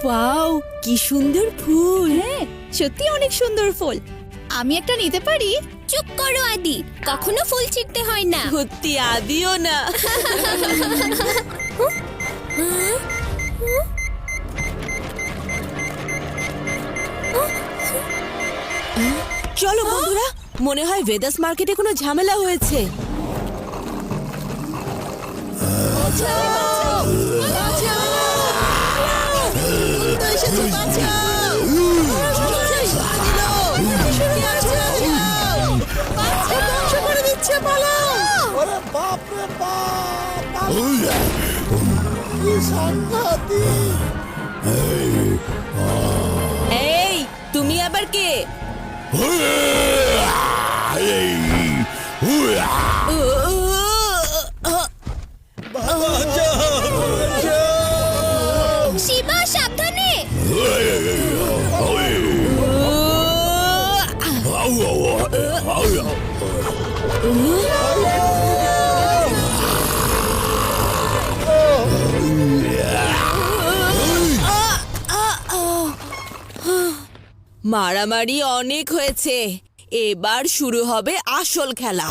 Wow, কি সুন্দর ফুল! হ্যাঁ, সত্যি অনেক সুন্দর ফুল। আমি একটা নিতে পারি? চুপ করো আদি, কখনো ফুল ছিঁড়তে হয় না। সত্যি আদিও না। চলো বন্ধুরা, মনে হয় ভেদাস মার্কেটে কোনো ঝামেলা হয়েছে। এই, তুমি আবার কে? শিবা, সাবধানে। মারামারি অনেক হয়েছে, এবার শুরু হবে আসল খেলা।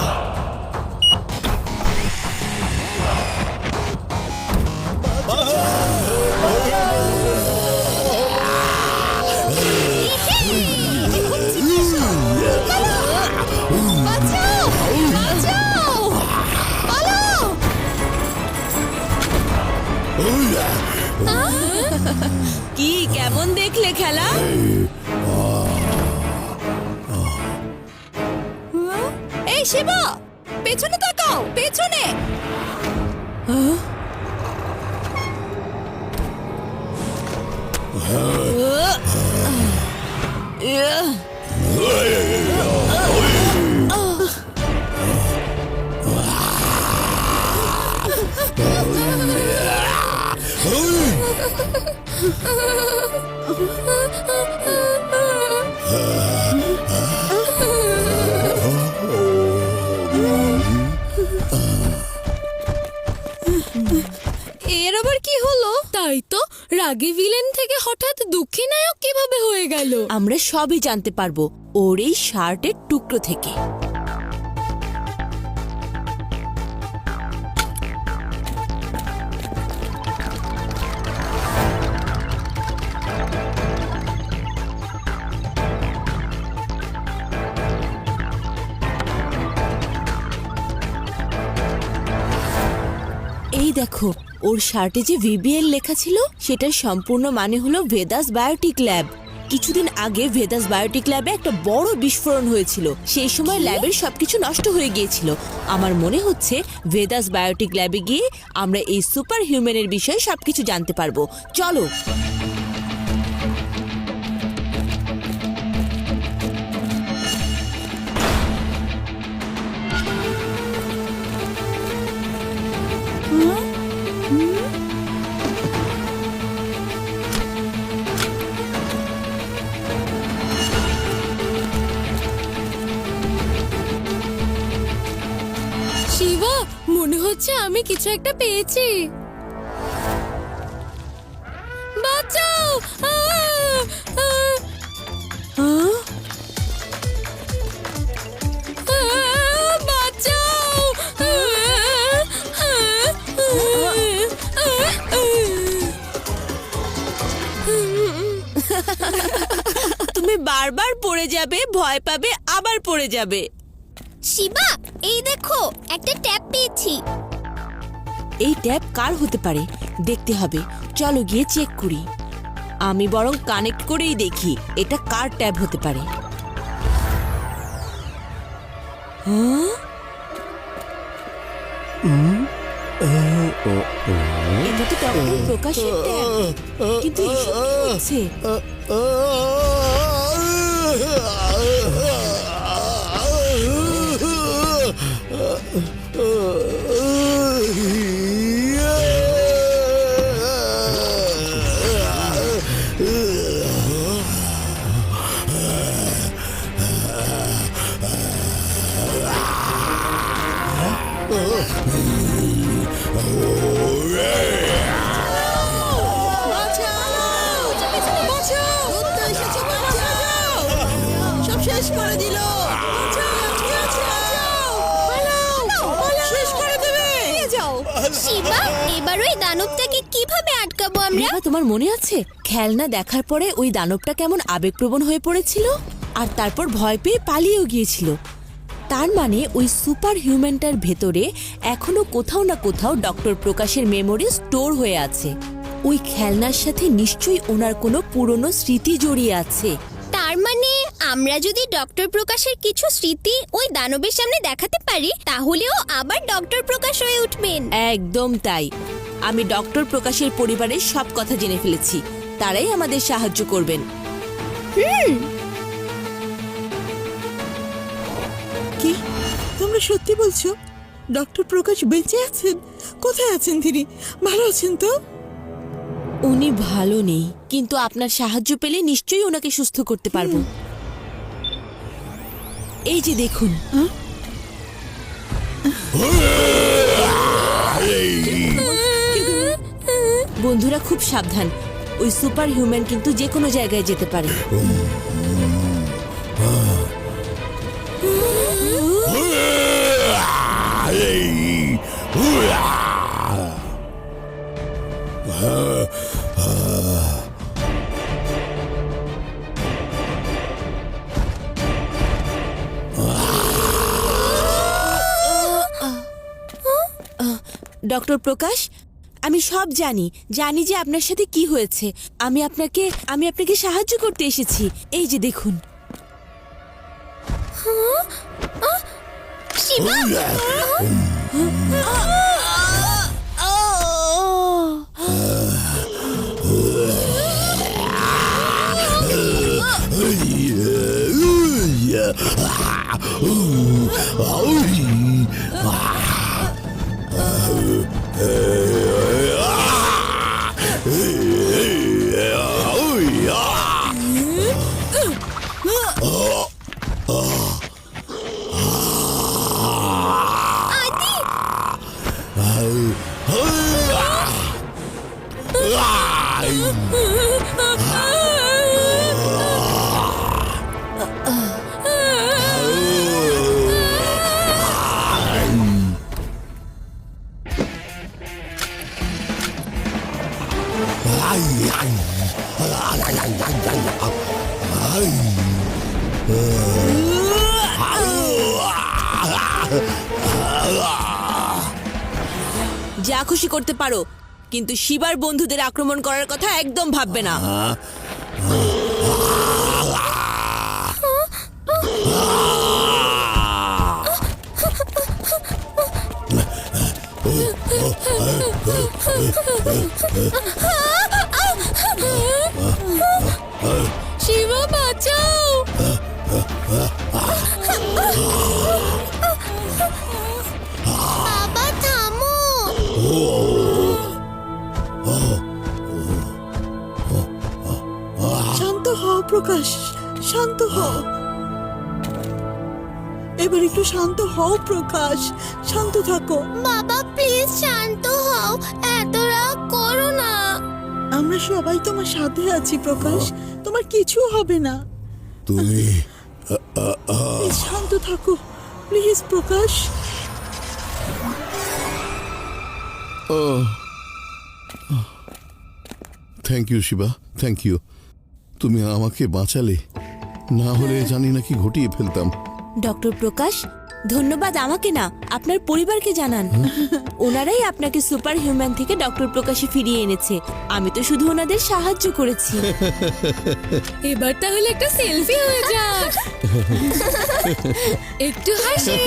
বাঁচাও! বাঁচাও! পালাও! কি কেমন দেখলে খেলা? এই শিবা, পেছনে তাকাও, পেছনে! এর আবার কি হলো? তাই তো, রাগী ভিলেন থেকে হঠাৎ দুঃখী নায়ক কিভাবে হয়ে গেল? আমরা সবই জানতে পারবো ওর এই শার্টের টুকরো থেকে। এই দেখো, ওর শার্টে যে ভিবিএল লেখা ছিল সেটার সম্পূর্ণ মানে হলো ভেদাস বায়োটিক ল্যাব। কিছুদিন আগে ভেদাস বায়োটিক ল্যাবে একটা বড় বিস্ফোরণ হয়েছিল। সেই সময় ল্যাবের সবকিছু নষ্ট হয়ে গিয়েছিল। আমার মনে হচ্ছে ভেদাস বায়োটিক ল্যাবে গিয়ে আমরা এই সুপার হিউম্যানের বিষয়ে সবকিছু জানতে পারবো। চলো। শিবা, মনে হচ্ছে আমি কিছু একটা পেয়েছি। বাঁচাও! বাঁচাও! তুমি বারবার পড়ে যাবে, ভয় পাবে, আবার পড়ে যাবে। শিবা, এই দেখো, একটা ট্যাপ পেয়েছি। এই ট্যাপ কার হতে পারে দেখতে হবে। চলো গিয়ে চেক করি। আমি বরং কানেক্ট করেই দেখি এটা কার ট্যাব হতে পারে। এটা তো ডক্টর প্রকাশের ট্যাব, কিন্তু এসব কি হচ্ছে? আমরা? রিভা, তোমার মনে আছে খেলনা দেখার পরে ওই দানবটা কেমন আবেগপ্রবণ হয়ে পড়েছিল আর তারপর ভয় পেয়ে পালিয়েও গিয়েছিল? তার মানে ওই সুপার হিউম্যানটার ভেতরে এখনো কোথাও না কোথাও ডক্টর প্রকাশের মেমোরি স্টোর হয়ে আছে। ওই খেলনার সাথে নিশ্চয়ই ওনার কোনো পুরনো স্মৃতি জড়িয়ে আছে। তার মানে আমরা যদি ডক্টর প্রকাশের কিছু স্মৃতি ওই দানবের সামনে দেখাতে পারি তাহলেও আবার ডক্টর প্রকাশ হয়ে উঠবেন। একদম তাই। আমি ডক্টর প্রকাশের পরিবারের সব কথা জেনে ফেলেছি, তারাই আমাদের সাহায্য করবেন। কি তোমরা সত্যি বলছো? ডক্টর প্রকাশ বেঁচে আছেন? কোথায় আছেন তিনি? ভালো আছেন তো? উনি ভালো নেই, কিন্তু আপনার সাহায্য পেলে নিশ্চয়ই ওনাকে সুস্থ করতে পারবো। এই যে দেখুন। বন্ধুরা খুব সাবধান, ওই সুপার হিউম্যান কিন্তু যে কোনো জায়গায় যেতে পারে। ডক্টর প্রকাশ, আমি সব জানি যে আপনার সাথে কি হয়েছে। আমি আপনাকে সাহায্য করতে এসেছি। এই যে দেখুন। শিবা, যা খুশি করতে পারো, কিন্তু শিবার বন্ধুদের আক্রমণ করার কথা একদম ভাববে না। শিবা, বাঁচাও! বাবা থামো। শান্ত হও প্রকাশ, শান্ত হও। এবার একটু শান্ত হও প্রকাশ, শান্ত থাকো। বাবা প্লিজ শান্ত হও, এত রাগ করো না। আমরা সবাই তোমার সাথে আছি প্রকাশ, তোমার কিছু হবে না। তুমি প্লিজ শান্ত থাকো, please Prakash. Thank you Shiba, thank you. তুমি আমাকে বাঁচালে, না হলে জানি না কি ঘটিয়ে ফেলতাম। ডক্টর প্রকাশ, ধন্যবাদ আমাকে না, আপনার পরিবারকে জানান। ওনারাই আপনাকে সুপার হিউম্যান থেকে ডক্টর প্রকাশে ফিরিয়ে এনেছে। আমি তো শুধু ওনাদের সাহায্য করেছি। এবার তাহলে একটা সেলফি হয়ে যাক। একটু হাসি।